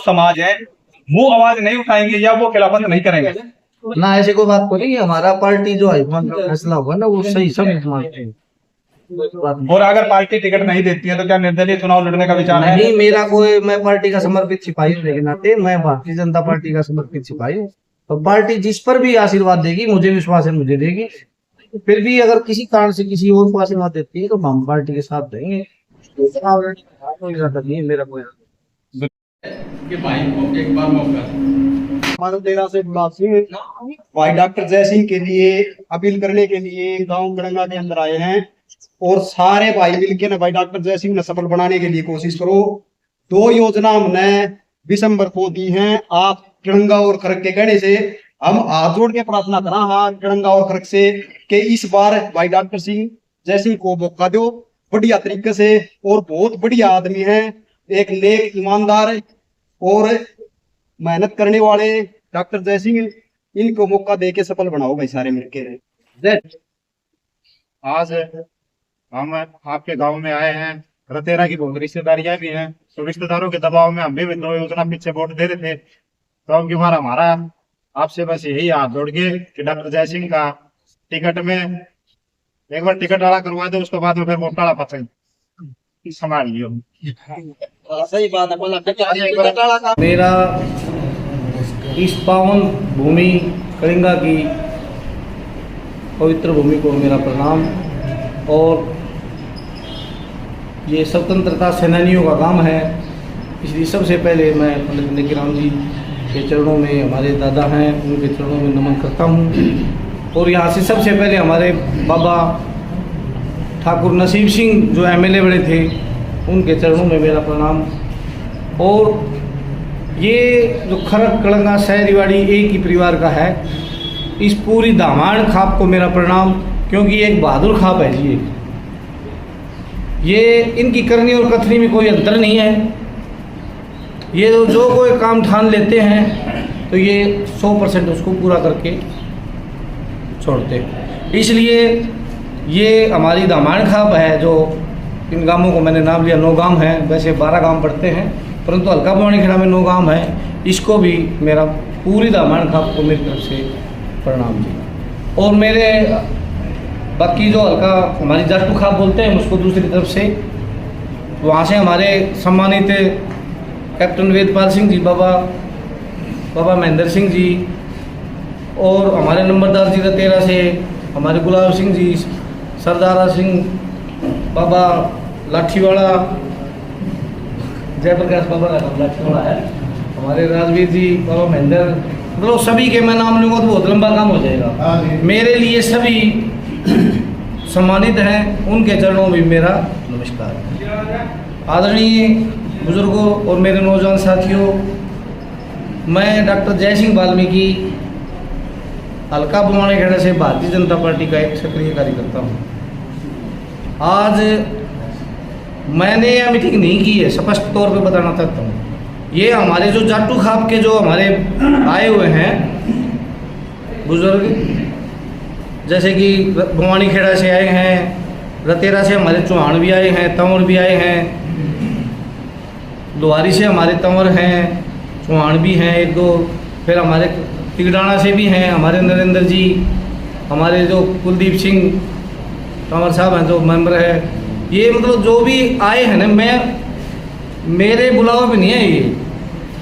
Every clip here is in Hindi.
समाज है वो आवाज नहीं उठाएंगे या वो खिलाफत नहीं करेंगे? ना ऐसे कोई बात नहीं, हमारा पार्टी जो हाईकमान का फैसला होगा ना वो सही सब मानते हैं। और अगर पार्टी टिकट नहीं देती है तो क्या निर्दलीय चुनाव लड़ने का विचार है? नहीं, मेरा कोई, मैं पार्टी का समर्पित सिपाही होने के नाते मैं भारतीय जनता पार्टी का समर्पित सिपाही हूँ। तो पार्टी जिस पर भी आशीर्वाद देगी, मुझे विश्वास है मुझे देगी। फिर भी अगर किसी कारण से किसी और को आशीर्वाद देती है तो हम पार्टी के साथ देंगे। कोई ज्यादा नहीं है मेरा कोई। कि भाई को एक बार मौका हमारे तेरह से भाई डॉक्टर जय सिंह के लिए अपील करने के लिए गांव गड़ंगा के अंदर आए हैं और सारे भाई मिलकर ना भाई डॉक्टर जय सिंह ने सफल बनाने के लिए कोशिश करो। 2 योजना हमने दिसंबर को दी हैं। आप गड़ंगा और खरक के कहने से हम हाथ जोड़ के प्रार्थना करा हाँ गड़ंगा और खरक से कि इस बार भाई डॉक्टर सिंह जय सिंह को मौका दो बढ़िया तरीके से। और बहुत बढ़िया आदमी है, एक नेक ईमानदार और मेहनत करने वाले डॉक्टर जय सिंह, इनको मौका दे के सफल बनाओ भाई सारे मिलकर। आज हम आपके गांव में आए हैं, रतेरा की बहुत रिश्तेदारियां भी हैं, तो रिश्तेदारों के दबाव में हम भी 2 योजना पीछे वोट दे रहे थे। तो अब की बार हमारा आपसे बस यही हाथ जोड़ के कि डॉक्टर जय सिंह का टिकट में एक बार टिकट वाला करवा दो, उसके बाद में फिर वोट डाला पसंद संभाल लियो। सही बात है। मेरा इस पावन भूमि कलिंगा की पवित्र भूमि को मेरा प्रणाम। और ये स्वतंत्रता सेनानियों का काम है, इसलिए सबसे पहले मैं पंडित निकीराम जी के चरणों में, हमारे दादा हैं उनके चरणों में नमन करता हूँ। और यहाँ से सबसे पहले हमारे बाबा ठाकुर नसीब सिंह जो एमएलए बड़े थे उनके चरणों में मेरा प्रणाम। और ये जो खरक कड़ंगा शहरीवाड़ी एक ही परिवार का है, इस पूरी दामाण खाप को मेरा प्रणाम, क्योंकि एक बहादुर खाप है जी। ये इनकी करनी और कथनी में कोई अंतर नहीं है। ये जो कोई काम ठान लेते हैं तो ये 100% उसको पूरा करके छोड़ते हैं। इसलिए ये हमारी दामाण खाप है। जो इन गांवों को मैंने नाम लिया, 9 गांव हैं, वैसे 12 गांव पड़ते हैं, परंतु हल्का भवानी खेड़ा में 9 गांव हैं। इसको भी मेरा पूरी दामाण खाप को मेरी तरफ से प्रणाम जी। और मेरे बाकी जो हल्का हमारी जाटू खाप बोलते हैं उसको दूसरी तरफ से, वहाँ से हमारे सम्मानित कैप्टन वेदपाल सिंह जी, बाबा महेंद्र सिंह जी, और हमारे नंबरदार जी रतेरा से हमारे गुलाब सिंह जी, सरदारा सिंह, बाबा लाठीवाड़ा, जयप्रकाश बाबा लाठीवाड़ा है, हमारे राजवीर जी, बाबा महेंद्र, मतलब सभी के मैं नाम लूँगा तो बहुत लंबा काम हो जाएगा। मेरे लिए सभी सम्मानित हैं, उनके चरणों में मेरा नमस्कार। आदरणीय बुजुर्गों और मेरे नौजवान साथियों, मैं डॉक्टर जय सिंह वाल्मीकि हल्का भवानी खेड़ा से भारतीय जनता पार्टी का एक सक्रिय कार्यकर्ता हूँ। आज मैंने यह मीटिंग नहीं की है, स्पष्ट तौर पे बताना चाहता हूँ। ये हमारे जो जाटू खाप के जो हमारे आए हुए हैं बुजुर्ग, जैसे कि भवानी खेड़ा से आए हैं, रतेरा से हमारे चौहान भी आए हैं, तंवर भी आए हैं, लोहारी से हमारे तंवर हैं, चौहान भी हैं 1-2, फिर हमारे तिगड़ाना से भी हैं हमारे नरेंद्र जी, हमारे जो कुलदीप सिंह तंवर साहब हैं जो मेंबर है। ये मतलब जो भी आए हैं ना, मेरे बुलावा पे नहीं है ये।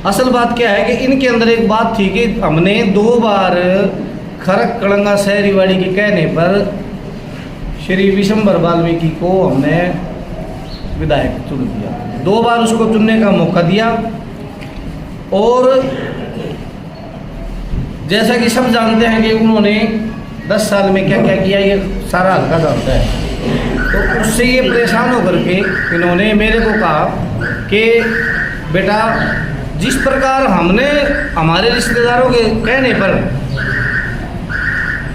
असल बात क्या है कि इनके अंदर एक बात थी कि हमने 2 बार खरक कड़ंगा शहरीवाड़ी के कहने पर श्री विशंबर वाल्मीकि को हमने विधायक चुन दिया। 2 बार उसको चुनने का मौका दिया। और जैसा कि सब जानते हैं कि उन्होंने 10 साल में क्या क्या किया, ये सारा हल्का जानता है। तो उससे ये परेशान होकर के इन्होंने मेरे को कहा कि बेटा, जिस प्रकार हमने हमारे रिश्तेदारों के कहने पर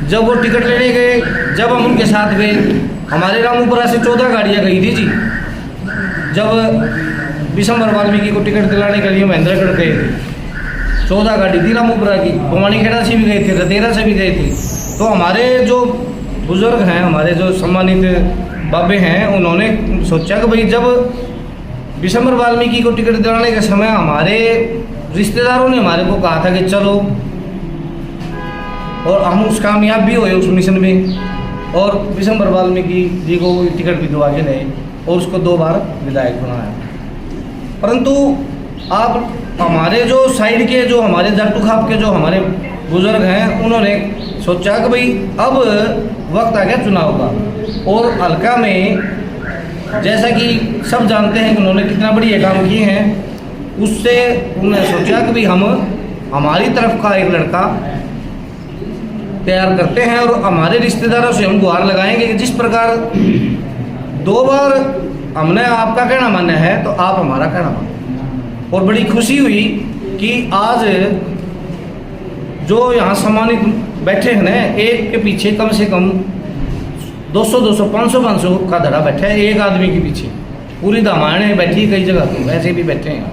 जब वो टिकट लेने गए, जब हम उनके साथ गए, हमारे रामपुरा से 14 गाड़ियाँ गई थी जी। जब विशंबर वाल्मीकि को टिकट दिलाने के लिए महेंद्रगढ़ गए थे, 14 गाड़ी थी रामपुरा की, भवानी खेड़ा से भी गए थे, रतेरा से भी गए थे। तो हमारे जो बुजुर्ग हैं, हमारे जो सम्मानित बाबे हैं, उन्होंने सोचा कि भाई जब विशंबर वाल्मीकि को टिकट दिलाने के समय हमारे रिश्तेदारों ने हमारे को कहा था कि चलो, और हम उस कामयाब भी हुए उस मिशन में, और विशंबर वाल्मीकि जी को टिकट भी दिवा के लाए और उसको 2 बार विधायक बनाया। परंतु आप हमारे जो साइड के, जो हमारे जाटू खाप के जो हमारे बुजुर्ग हैं, उन्होंने सोचा कि भाई अब वक्त आ गया चुनाव का, और हल्का में जैसा कि सब जानते हैं कि उन्होंने कितना बढ़िया काम किए हैं, उससे उन्होंने सोचा कि भाई हम हमारी तरफ का एक लड़का तैयार करते हैं और हमारे रिश्तेदारों से हम गुहार लगाएंगे कि जिस प्रकार 2 बार हमने आपका कहना माना है तो आप हमारा कहना मानो। और बड़ी खुशी हुई कि आज जो यहाँ सम्मानित बैठे हैं ना, एक के पीछे कम से कम 200 500 का धड़ा बैठा है एक आदमी के पीछे। पूरी दामायण बैठी कई जगह तो वैसे भी बैठे हैं,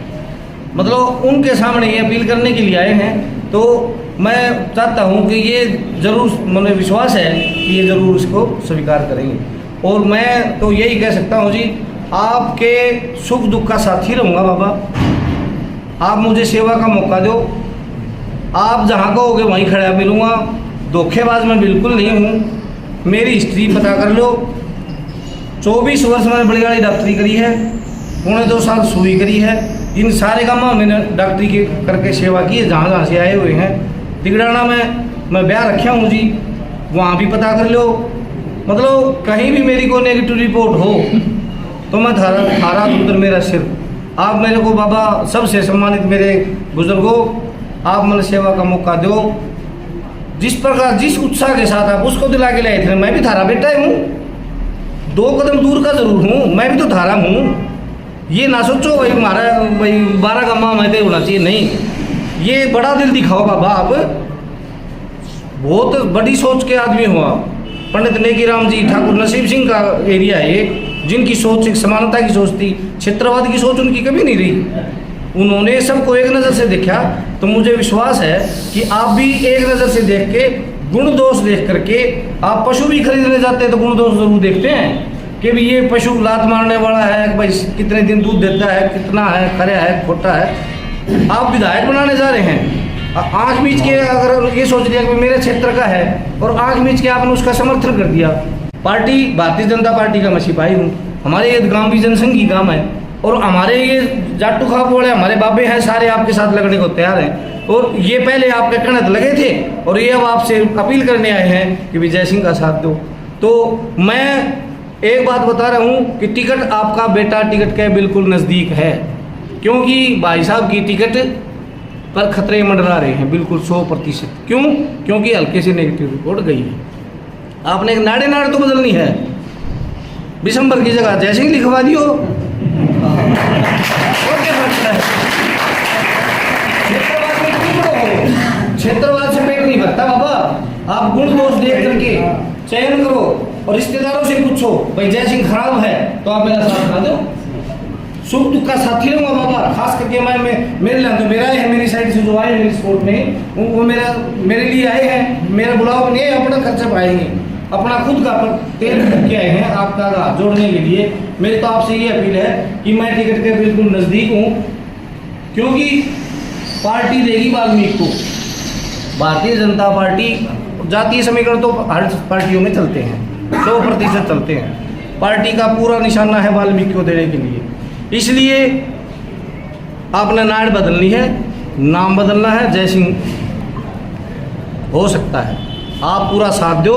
मतलब उनके सामने ये अपील करने के लिए आए हैं। तो मैं चाहता हूँ कि ये ज़रूर, मुझे विश्वास है कि ये ज़रूर इसको स्वीकार करेंगे। और मैं तो यही कह सकता हूँ जी, आपके सुख दुख का साथी रहूँगा बाबा। आप मुझे सेवा का मौका दो, आप जहाँ कहोगे वहीं खड़ा मिलूँगा। धोखेबाज मैं बिल्कुल नहीं हूँ। मेरी हिस्ट्री पता कर लो, 24 वर्ष मैंने बड़ी गाड़ी डॉक्टरी करी है, 2.5 साल सुई करी है। इन सारे कामों में मैंने डॉक्टरी के करके सेवा की है जहाँ जहाँ से आए हुए हैं। तिगड़ाना में मैं ब्याह रखा हूँ जी, वहाँ भी पता कर लो। मतलब कहीं भी मेरी कोई नेगेटिव रिपोर्ट हो तो मैं थारा दूर मेरा सिर। आप मेरे को बाबा सबसे सम्मानित मेरे बुजुर्गों, आप मुझे सेवा का मौका दो। जिस प्रकार जिस उत्साह के साथ आप उसको दिला के लाए थे, मैं भी थारा बेटा हूँ, 2 कदम दूर का जरूर हूँ, मैं भी तो थारा हूँ। ये ना सोचो भाई हमारा भाई 12 का माँ मैं होना चाहिए, नहीं। ये बड़ा दिल दिखाओ बाबा, आप बहुत बड़ी सोच के आदमी हो आप। पंडित नेकीराम जी ठाकुर नसीब सिंह का एरिया है ये, जिनकी सोच एक समानता की सोच थी, क्षेत्रवाद की सोच उनकी कभी नहीं रही। उन्होंने सबको एक नज़र से देखा। तो मुझे विश्वास है कि आप भी एक नज़र से देख के, गुण दोष देख करके, आप पशु भी खरीदने जाते हैं तो गुण दोष जरूर देखते हैं कि भी ये पशु लात मारने वाला है, भाई कितने दिन दूध देता है, कितना है, खरा है, खोटा है। आप विधायक बनाने जा रहे हैं, आँख मीच के अगर ये सोच लिया कि मेरे क्षेत्र का है और आँख मीच के आपने उसका समर्थन कर दिया। पार्टी भारतीय जनता पार्टी का मैं सिपाही हूँ। हमारे ये गांव भी जनसंघी गांव है और हमारे ये जाटू खाप वाले हमारे बाबे हैं, सारे आपके साथ लगने को तैयार हैं। और ये पहले आपके कणत लगे थे और ये अब आपसे अपील करने आए हैं कि विजय सिंह का साथ दो। तो मैं एक बात बता रहा हूँ कि टिकट आपका बेटा टिकट के बिल्कुल नज़दीक है, क्योंकि भाई साहब की टिकट पर खतरे मंडरा रहे हैं बिल्कुल 100%। क्यों? क्योंकि हल्के से नेगेटिव रिपोर्ट गई है। आपने एक नाड़े नाड़ तो बदलनी है, विशंबर की जगह जय सिंह लिखवा दियो। क्षेत्रवाद से पेट नहीं भरता बाबा। आप गुण दोष देख करके चयन करो और रिश्तेदारों से पूछो भाई जय सिंह खराब है तो आप मेरा साथ खा दो। सुख दुख का साथी रहूंगा बाबा। खास करके मैं मेरे लिए तो मेरा है, मेरी साइड से जो आए मेरी सपोर्ट में वो मेरे लिए आए हैं। मेरा बुलाव नहीं है, अपना खर्चा पाएंगे, अपना खुद का तेल करके आए हैं आपका हाथ जोड़ने के लिए। मेरी तो आपसे ये अपील है कि मैं टिकट के बिल्कुल नज़दीक हूँ, क्योंकि पार्टी देगी वाल्मीकि को। भारतीय जनता पार्टी जातीय समीकरण तो हर पार्टियों में चलते हैं, 100% चलते हैं। पार्टी का पूरा निशाना है वाल्मीकि को देने के लिए। इसलिए आपने नाड़ बदलनी है, नाम बदलना है, जय सिंह हो सकता है। आप पूरा साथ दो।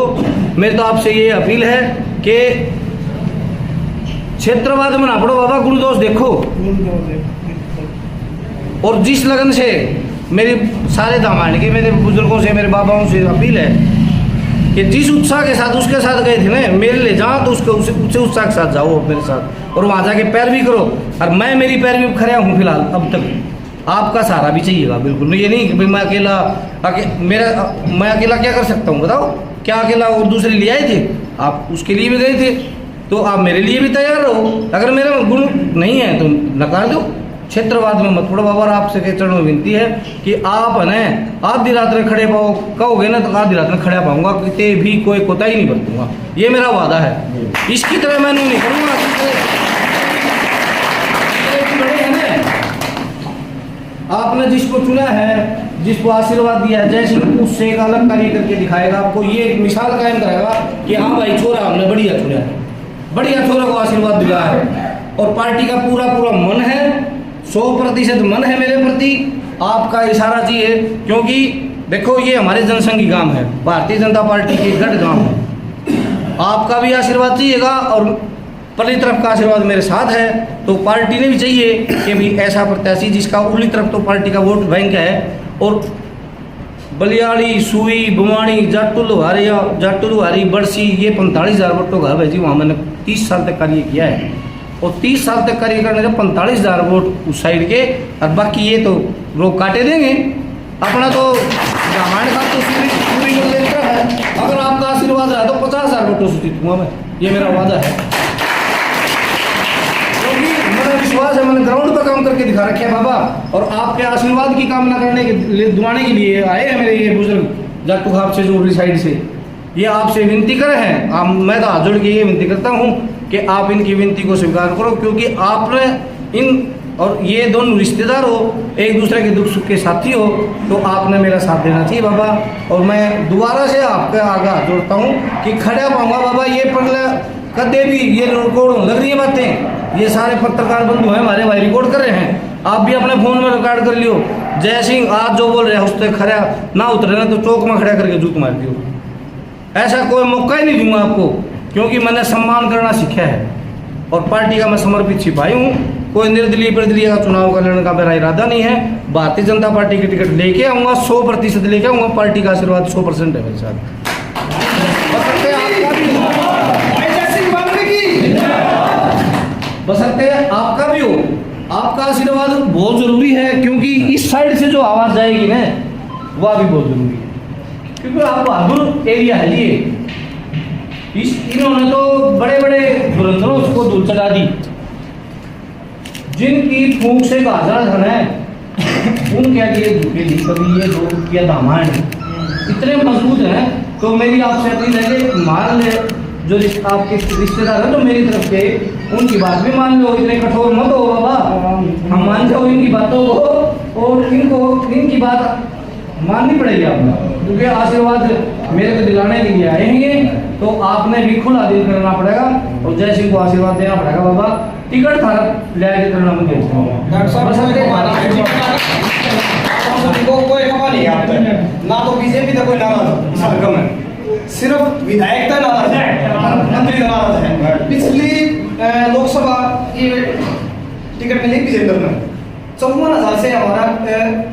मेरी तो आपसे ये अपील है कि क्षेत्रवाद में ना पड़ो बाबा, गुण दोष देखो। और जिस लगन से मेरे सारे दामाद की, मेरे बुजुर्गों से, मेरे बाबाओं से अपील है कि जिस उत्साह के साथ उसके साथ गए थे ना, मेरे ले जाओ तो उसके उससे उत्साह के साथ जाओ मेरे साथ, और वहाँ जाके पैर भी करो। और मैं मेरी पैर भी खड़ा हूँ फिलहाल अब तक, आपका सहारा भी चाहिएगा बिल्कुल। ये नहीं कि भाई मैं अकेला मैं अकेला क्या कर सकता हूँ बताओ? क्या अकेला और दूसरे ले आए थे? आप उसके लिए भी गए थे, तो आप मेरे लिए भी तैयार रहो। अगर मेरा गुण नहीं है तो नकार दो। क्षेत्रवाद में मत पड़ो बाबा। आपसे के चरणों में विनती है कि आप है आधी रात में खड़े पाओ, कहोगे ना तो आधी रात में खड़ा पाऊंगा, कितने भी कोई कोताही नहीं बरतूंगा। ये मेरा वादा है। इसकी तरह मैं नहीं करूँगा। आपने जिसको चुना है, जिसको आशीर्वाद दिया है, जैसे उससे एक अलग कार्य करके दिखाएगा, आपको ये एक मिसाल कायम कराएगा कि हाँ भाई छोरा हमने बढ़िया चुना है, बढ़िया छोरा को आशीर्वाद दिया है। और पार्टी का पूरा पूरा मन है, 100% मन है मेरे प्रति, आपका इशारा चाहिए। क्योंकि देखो ये हमारे जनसंघ की काम है, भारतीय जनता पार्टी की गढ़ काम है, आपका भी आशीर्वाद चाहिएगा और पल्ली तरफ का आशीर्वाद मेरे साथ है। तो पार्टी ने भी चाहिए कि भी ऐसा प्रत्याशी जिसका उर्ली तरफ तो पार्टी का वोट बैंक है, और बलियाड़ी, सुई, बुमाणी, जाटू लुहारी, बड़सी, ये 45,000 वोट तो घर भेजी, वहाँ मैंने 30 साल तक कार्य किया है। और 30 साल तक कार्य करने से 45,000 वोट उस साइड के, और बाकी ये तो लोग काटे देंगे। अपना तो रामायण का तो पूरी लेकर है, अगर आपका आशीर्वाद रहा तो 50,000 वोटों से जीतूंगा मैं, ये मेरा वादा है। क्योंकि मेरा विश्वास है, मैंने ग्राउंड पर काम करके दिखा रखे है बाबा, और आपके आशीर्वाद की कामना करने के लिए, दुआने के लिए आए हैं मेरे ये बुजुर्ग जाटू खाप से, जो साइड से, ये आपसे विनती करे हैं। मैं तो हाथ जोड़ के ये विनती करता हूँ कि आप इनकी विनती को स्वीकार करो, क्योंकि आपने इन और ये दोनों रिश्तेदार हो, एक दूसरे के दुख सुख के साथी हो, तो आपने मेरा साथ देना चाहिए बाबा। और मैं दोबारा से आपके आगे हाथ जोड़ता हूँ कि खड़ा पाऊंगा बाबा, ये पर कदे भी ये रिकॉर्ड लग रही है बातें, ये सारे पत्रकार बंधु हैं हमारे भाई, रिकॉर्ड कर रहे हैं, आप भी अपने फोन में रिकॉर्ड कर लियो। जय सिंह आज जो बोल रहे हैं उससे खड़ा ना उतरे ना तो चौक में खड़ा करके जूत मार दियो, ऐसा कोई मौका ही नहीं दूंगा आपको, क्योंकि मैंने सम्मान करना सीखा है और पार्टी का मैं समर्पित सिपाही हूँ। कोई निर्दलीय प्रदलीय का चुनाव का लड़ने का मेरा इरादा नहीं है। भारतीय जनता पार्टी की टिकट लेके आऊँगा, 100% लेके आऊँगा, पार्टी का आशीर्वाद 100% है मेरे साथ। बसंते आपका भी हो, आपका आशीर्वाद बहुत जरूरी है, क्योंकि इस साइड से जो आवाज जाएगी ना वह भी बहुत जरूरी है, क्योंकि आप बहादुर एरिया है ये। इन्होंने तो बड़े बड़े धुरंधरों को धूल चढ़ा दी, जिनकी फूंक से बाजार धन है, उनके आगे झुके दी कभी ये दो किया दामान इतने मजबूत हैं। तो मेरी आपसे अपील है कि मान ले जो आपके रिश्तेदार हैं तो मेरी तरफ के, उनकी बात भी मान लो, इतने कठोर मत हो बाबा, हम मान जाओ इनकी बातों को, और इनकी बात माननी पड़ेगी आपको, क्योंकि आशीर्वाद मेरे को दिलाने के लिए आएंगे, तो आपने भी खुला दिल करना पड़ेगा और जय सिंह को आशीर्वाद देना पड़ेगा बाबा। टिकट था ले के करना मुझे कोई खबर नहीं है ना, तो बीजेपी का कोई नाराज है, सिर्फ विधायक का नाराज है, मंत्री का नाराज है। पिछली लोकसभा की टिकट मिली विजेंद्र में, 54,000 से हमारा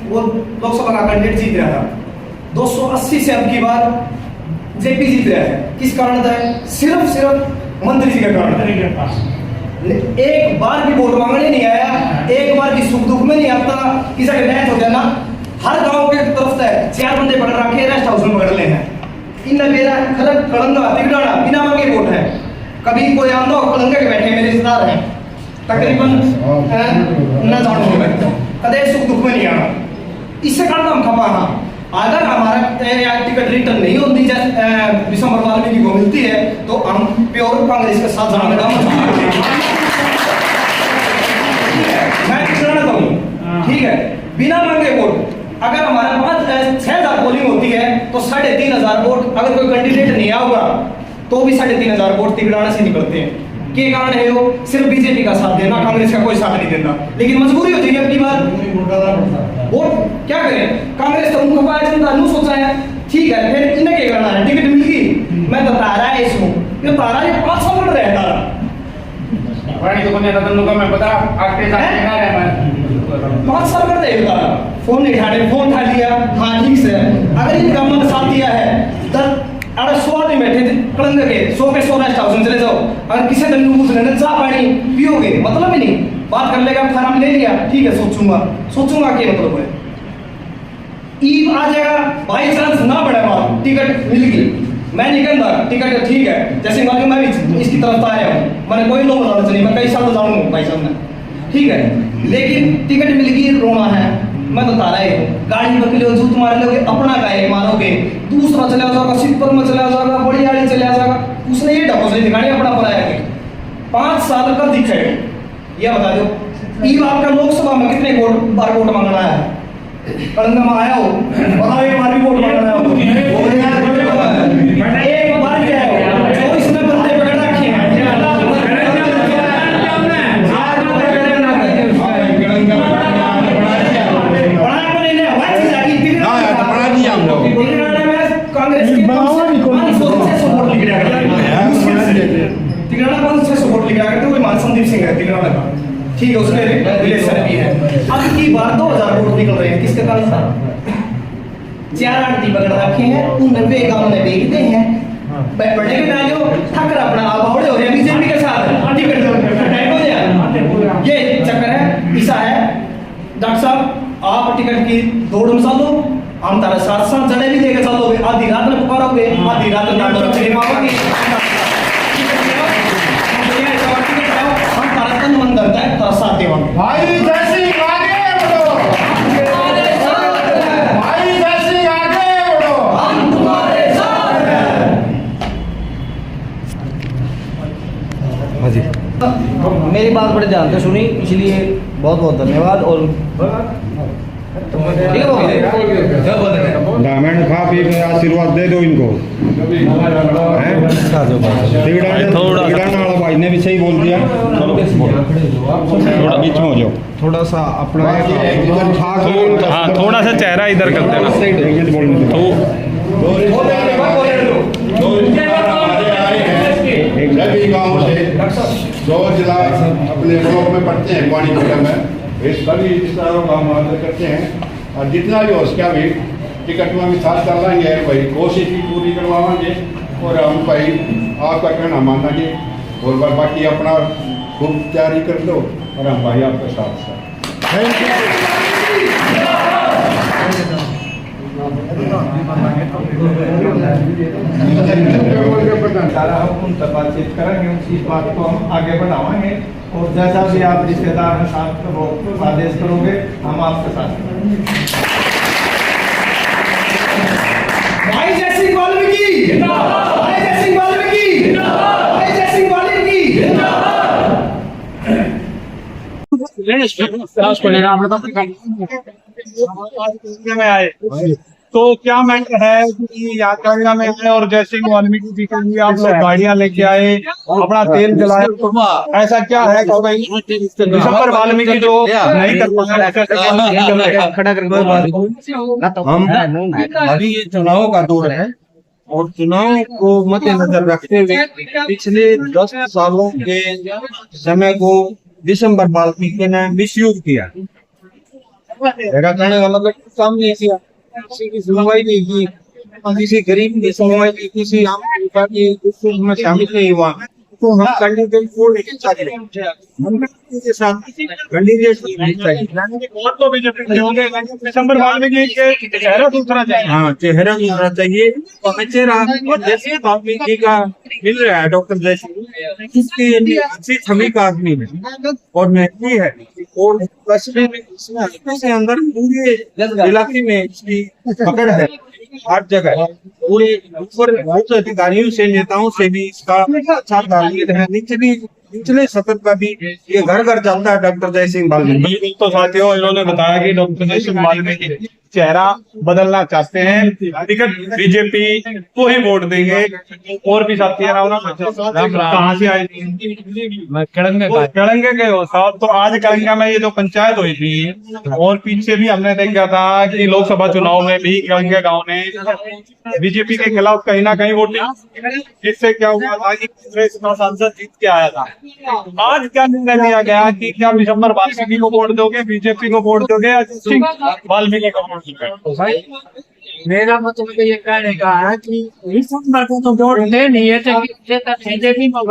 वो लोकसभा का कैंडिडेट जीत रहा था, 280 से अब की बार जेपी जीत रहा है। किस कारण था? सिर्फ मंत्री जी के कारण। एक बार भी वोट मांगने नहीं आया, एक बार भी सुख दुख में नहीं आता, किसी का डेथ हो जाना, हर गांव के तरफ से 4 बंदे पकड़ रखे, रेस्ट हाउस में पकड़ ले हैं। इन मेरा खलक कलंगा तिगड़ाना बिना मांगे वोट है। कभी कोई आंदो कलंगा के बैठे मेरे रिश्तेदार हैं, तकरीबन न जानो में कदे सुख दुख में नहीं आना, इससे कारण हम खपा। हाँ, अगर हमारा टिकट रिटर्न नहीं होती दिसंबर वाल्मीकि को मिलती है तो हम प्योर कांग्रेस के साथ जाने का मैं कहना चाहूँ, ठीक है, बिना मांगे वोट। अगर हमारे पास 6,000 पोलिंग होती है तो 3,500 वोट, अगर कोई कैंडिडेट नहीं आऊगा तो भी 3,500 वोट तिगड़ाने से निकलते हैं। के कारण है वो सिर्फ बीजेपी का साथ देना, कांग्रेस का कोई साथ नहीं देना, लेकिन मजबूरी होती है अपनी बार वोट क्या करें। कांग्रेस तो उनको पाया सोचा है, ठीक है, फिर इन्हें क्या करना है, टिकट मिल गई, मैं तो तारा है इसको, ये तारा ये 5 साल लड़ रहा है तारा। तो मैं पता आगे है 5 साल कर दे तारा, फोन नहीं उठाने, फोन उठा लिया, हाँ ठीक से, अगर इनका मन साथ दिया है अरे 100 आदमी बैठे थे कलंग के 100 के 100 रेस्ट हाउस में चले जाओ, अगर किसी दिन पूछ लेना चाह पानी पियोगे, मतलब ही नहीं, बात कर लेगा, फार्म ले लिया, ठीक है, सोचूंगा क्या मतलब है। ईद आ जाएगा, बाई चांस ना पड़े बात, टिकट मिल गई, मैं निकल रहा, टिकट ठीक है, जैसे मालूम मैं भी इसकी तरफ आया हूँ, मैंने कोई लोग बनाना चाहिए, मैं कई साल तो जाऊंगा भाई साहब में, ठीक है, लेकिन टिकट मिल गई, रोना है, मैं तो तारा ही हूँ, गाड़ी पकड़ लो, जूत मार लोगे, अपना गाय मारोगे, दूसरा चला जाएगा, सिपर में चला जाएगा, बड़ी गाड़ी चला जाएगा, उसने ये ढकोसले दिखानी अपना पराया के 5 साल का दिखे, ये बता दो ये आपका लोकसभा में कितने बार वोट मांगना है? कलंगा में आया हो, बताओ एक बार भी वोट मांगना है? एक बार भी आया हो, जो इसमें बंदे पकड़ रखे हैं। कांग्रेस के 500 वोट लिख रहा है। तिगराना 500 वोट लिख रहा है, तो कोई मान संदीप सिंह है तिगराना का, ठीक है, उसके रिलेशन भी है। अब की बार 2000 वोट निकल रहे हैं, किसके कारण था? 4 आंटी पकड़ रखे हैं, उन 90 गांव में बेचते हैं, बड़े के डालो ठक्कर अपना आप आवड़े हो रहे हैं बीजेपी के साथ, टिकट दो टाइम हो गया। ये चक्कर है, ऐसा है डॉक्टर साहब, आप टिकट की दौड़ में चलो, हम तारा साथ जड़े भी लेके चलोगे, आधी रात में पुकारोगे, आधी रात में नाटक चले पाओगे, हम तारा तन मन करता है तारा साथ देवा। भाई जैसे आगे बढ़ो, भाई जैसे आगे बढ़ो, हम तुम्हारे साथ हैं। हाँ जी, मेरी बात बड़े ध्यान से सुनी, इसलिए बहुत बहुत धन्यवाद। और डायमंड खा पी के आशीर्वाद दे दो इनको। तिगड़ाना वाला भाई ने भी सही बोल दिया। थोड़ा बीच में हो जाओ, थोड़ा सा अपना हाँ, थोड़ा सा चेहरा इधर कर देना। बोलने दो। सभी गाँव से 2 जिला अपने ब्लॉक में पढ़ते हैं, पानीपत में ये सभी रिश्तेदारों का हम करते हैं, और जितना भी हो सका भी टिकट में भी साथ चल रही है भाई, कोशिश भी पूरी करवाएंगे। और हम भाई आपका कहना मानना जी, और बाकी अपना खूब तैयारी कर लो, और हम भाई आपके साथ साथ। सारा हम उन तक बातचीत करेंगे, उसी बात को हम आगे बढ़ावाएंगे, और जैसा भी आप रिश्तेदार के साथ आदेश करोगे हम आपके साथ करेंगे। भाई जय सिंह वाल्मीकि जिंदाबाद, भाई जय सिंह वाल्मीकि जिंदाबाद, भाई जय सिंह वाल्मीकि जिंदाबाद। में आए तो क्या मैटर है कि यात्रा में आए और जय सिंह वाल्मीकि जी के लिए आप लोग गाड़ियां लेके आए, अपना तेल जलाए, ऐसा क्या है कि भाई दिसंबर वाल्मीकि जो नहीं कर पाया? हम अभी ये चुनाव का दौर है, और चुनाव को मद्देनजर रखते हुए पिछले 10 सालों के समय को दिसंबर वाल्मीकि ने मिसयूज किया। मेरा कहने का मतलब काम नहीं किया, किसी की सुनवाई नहीं की, किसी गरीब की सुनवाई की, किसी आम जनता की में शामिल नहीं हुआ। तो हम कैंडिडेट को लेकर चाहिए, हम के साथ कैंडिडेट और तो बीजेपी होंगे, दिसंबर वाल्मीकि के चेहरा दूसरा चाहिए। हाँ, चेहरा दूसरा चाहिए। और चेहरा जैसे वाल्मीकि का मिल रहा है डॉक्टर जैसी, उसकी अच्छी छवि का आदमी है और मेहनती है, और कस्बे में हल्के से अंदर पूरे इलाके में इसकी पकड़ है, हर जगह पूरे ऊपर बहुत अधिकारियों से, नेताओं से भी इसका अच्छा तालमेल है। निचले सतत पर भी ये घर घर चलता है डॉक्टर जय सिंह वाल्मीकि। बिल्कुल। तो साथियों, इन्होंने बताया कि डॉक्टर जय सिंह वाल्मीकि चेहरा बदलना चाहते हैं, टिकट बीजेपी को ही वोट देंगे। और भी साथी है, कहाँ से आए थे? कड़ंगे के हो साहब। तो आज कड़ंगा में ये जो पंचायत हुई थी, और पीछे भी हमने देखा था कि लोकसभा चुनाव में भी कड़ंगे गांव ने बीजेपी के खिलाफ कहीं ना कहीं वोटिंग, जिससे क्या हुआ था कि कांग्रेस का सांसद जीत के आया था। आज क्या निर्णय लिया गया कि क्या दिसंबर वाल्मीकि को वोट दोगे, बीजेपी को वोट दोगे, या सिंह वाल्मीकि को वोट दोगे? मेरा मतलब ये कहने का है कि दिसंबर को तो वोट लेनी है, बीजेपी में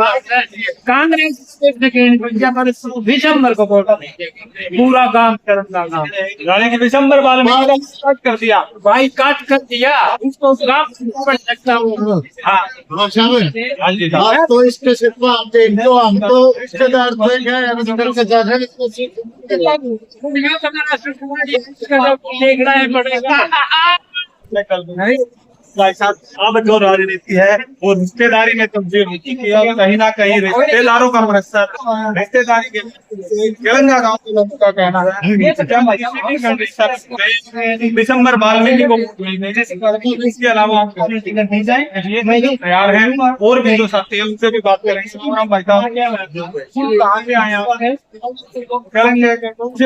कांग्रेस दिसंबर को वोट पूरा काम करना, यानी कि दिसंबर वाल्मीकि का कट कर दिया, भाई काट कर दिया उसको काम कर सकता हूँ। हाँ जी साहब। तो इसके सिर्फ आप देख लो, हम तो रिश्तेदार देखना है पड़ेगा। भाई साहब अब जो राजनीति है वो रिश्तेदारी में तब्दील हो चुकी है और कहीं ना कहीं रिश्तेदारों का प्रश्न रिश्तेदारी के तेलंगाना गांव के लोगों का कहना है दिसंबर वाल्मीकि को इसके अलावा टिकट नहीं जाए तैयार है। और भी जो साथी है उनसे भी बात करेंगे। भाई साहब कहाँ से आए हैं? कौन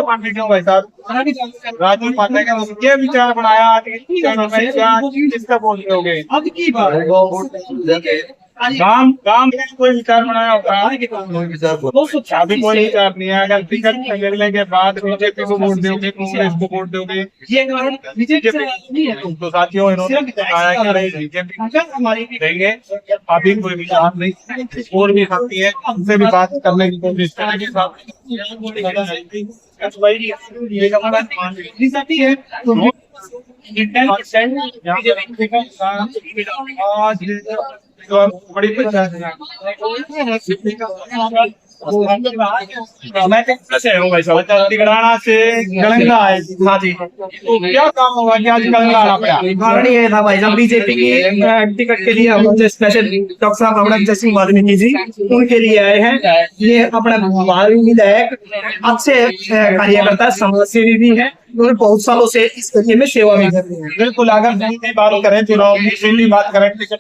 पार्टी क्यों भाई साहब? राजू पांडे का क्या विचार बनाया आज किसका बोल रहे होगे? अब की बात काम काम में कोई विचार बनाया होगा? अभी कोई विचार नहीं है। अगर टिकट मिलने के बाद बीजेपी को वोट दोगे, कांग्रेस को वोट दोगे, तो साथियों इन्होंने बताया कि नहीं बीजेपी देंगे। अभी कोई विचार नहीं। और भी साथी है उनसे भी बात करने की कोशिश करेंगे। साथी है बड़ी तिगड़ाना से गलंगा आए। हाँ जी, तो क्या काम होगा कि आज गलंगा आना पड़ा? कारण ये था भाई साहब, बीजेपी की टिकट के लिए हम स्पेशल डॉक्टर साहब अपना जय सिंह वाल्मीकि जी उनके लिए आए हैं। ये अपना भावी विधायक अच्छे कार्यकर्ता समाज सेवी भी है और बहुत सालों से इस कार्य में सेवा भी कर रहे हैं। बिल्कुल। अगर दूसरी बात करें चुनाव की, दूसरी बात करें टिकट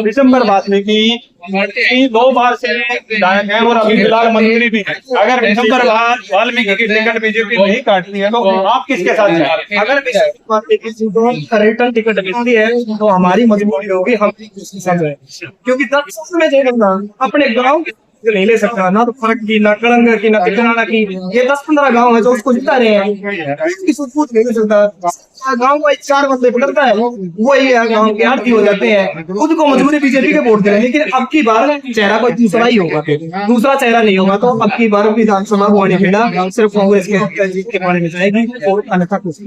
दिसंबर वाल्मीकि 2 बार से विधायक है और अभी फिलहाल मंत्री भी है। अगर दिसंबर वाल्मीकि की टिकट बीजेपी नहीं काटती है तो आप किसके साथ हैं? अगर रिटर्न टिकट मिलती है तो हमारी मजबूरी होगी हम उसके साथ हैं। क्योंकि 10 साल में जाएगा अपने गाँव नहीं ले सकता ना, तो फर्क की ना कलंगा की ना तिगड़ाना की। ये 10-15 गांव है जो उसको जिता रहे हैं, इसकी सूझबूझ नहीं सकता। गांव का 4 बंदे पकड़ता है वही गांव के आरती हो जाते हैं, खुद को मजबूरी बीजेपी के वोट दे रहे हैं। लेकिन अब की बार चेहरा कोई दूसरा ही होगा, दूसरा चेहरा नहीं होगा। तो अब की बार विधानसभा बोने खेड़ा सिर्फ कांग्रेस के बारे में जाएगी और अन्यथा कुछ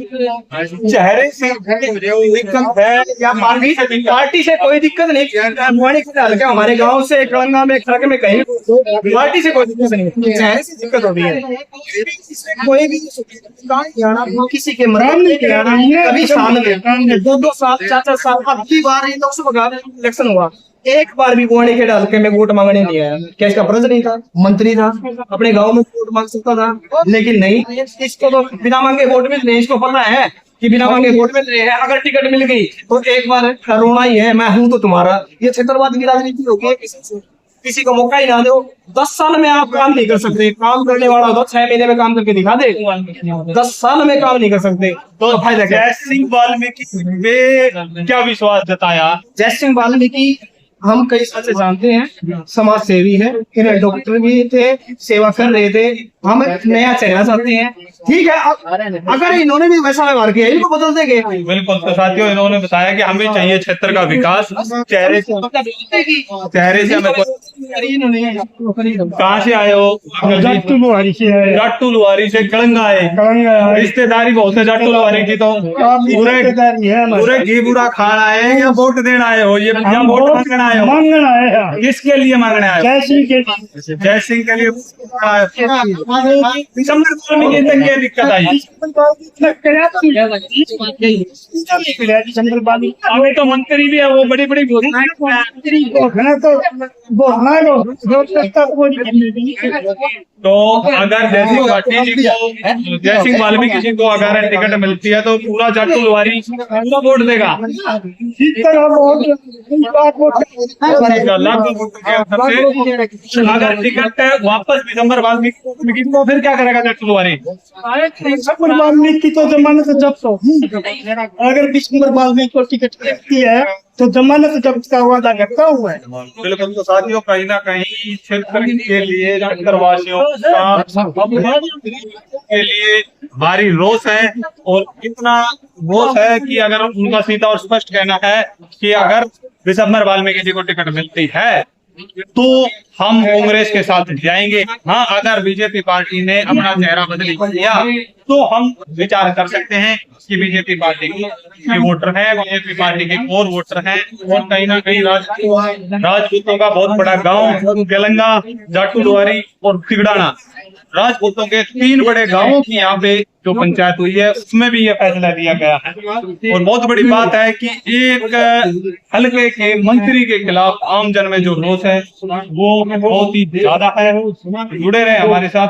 चेहरे से दिक्कत है या पार्टी से कोई दिक्कत नहीं। हमारे गाँव से कलंगा में खड़क में कहीं पार्टी से कोई दिक्कत नहीं, चेहरे से दिक्कत होती है। कोई भी किसी के मराम नहीं किया कभी साल में 2-2 साल 4-4 साल। अब की बार लोकसभा का इलेक्शन हुआ, एक बार भी बोने के डाल के में वोट मांगने नहीं आया। क्या इसका फर्ज नहीं था? मंत्री था, अपने गांव में वोट मांग सकता था, लेकिन नहीं। इसको तो बिना मांगे वोट मिल रहे, इसको पता है कि बिना मांगे वोट मिल रहे हैं। अगर टिकट मिल गई तो एक बार रोना ही है, मैं हूं तो तुम्हारा। ये क्षेत्रवाद की राजनीति होगी। किसी को मौका ही ना दो। 10 साल में आप काम नहीं कर सकते। काम करने वाला हो तो 6 महीने में काम करके दिखा दे। 10 साल में काम नहीं कर सकते तो फायदा क्या? जय सिंह वाल्मीकि पे क्या विश्वास जताया? जय सिंह वाल्मीकि हम कई साल से जानते हैं, समाज सेवी है, इन्हें डॉक्टर भी थे, सेवा कर रहे थे। हम नया चेहरा चाहते हैं। ठीक है, अगर इन्होंने भी वैसा व्यवहार किया इनको बदल देंगे। बिल्कुल। तो साथियों इन्होंने बताया कि हमें चाहिए क्षेत्र का विकास। चेहरे से हमें कहाँ से आए हो? जाट्टू लुहारी से कलंगा आए। रिश्तेदारी बहुत है जाट्टू लुहारी की। तो पूरे घी बुरा खाना है या वोट देना आए हो? ये वोट मांगना आए हो? किसके लिए मांगने आए हो? जय सिंह के लिए। दिसंबर वाल्मीकि तक ये दिक्कत आई। हमें तो मंत्री भी है, वो बड़ी बड़ी तो अगर जय सिंह वाल्मीकि जी को अगर टिकट मिलती है तो पूरा जाट्टू लुहारी पूरा वोट देगा। अगर टिकट वापस दिसंबर वाल्मीकि को फिर क्या करेगा जाट्टू लुहारी? वाल्मीकि तो जमानत जब्त हो। अगर दिसंबर वाल्मीकि को टिकट मिलती है तो जमानत जब्त का वादा करता हुआ है। बिल्कुल। तो साथियों कहीं ना कहीं क्षेत्र के लिए क्षेत्र वासियों के लिए भारी रोष है। और इतना रोष है कि अगर उनका सीधा और स्पष्ट कहना है कि अगर दिसंबर वाल्मीकि जी को टिकट मिलती है तो हम कांग्रेस के साथ जाएंगे। हाँ, अगर बीजेपी पार्टी ने अपना चेहरा बदल किया तो हम विचार कर सकते हैं कि बीजेपी पार्टी के वोटर है, बीजेपी पार्टी के और वोटर हैं। और कहीं ना कहीं राजपूतों का बहुत बड़ा गांव केलंगा, जाटूडवारी और तिगड़ाना, राजपूतों के 3 बड़े गांवों की यहाँ पे जो पंचायत हुई है उसमें भी यह फैसला लिया गया है। और बहुत बड़ी बात है कि एक हल्के के मंत्री के खिलाफ आम जन में जो रोष है वो बहुत ही ज्यादा है। जुड़े रहे हमारे साथ।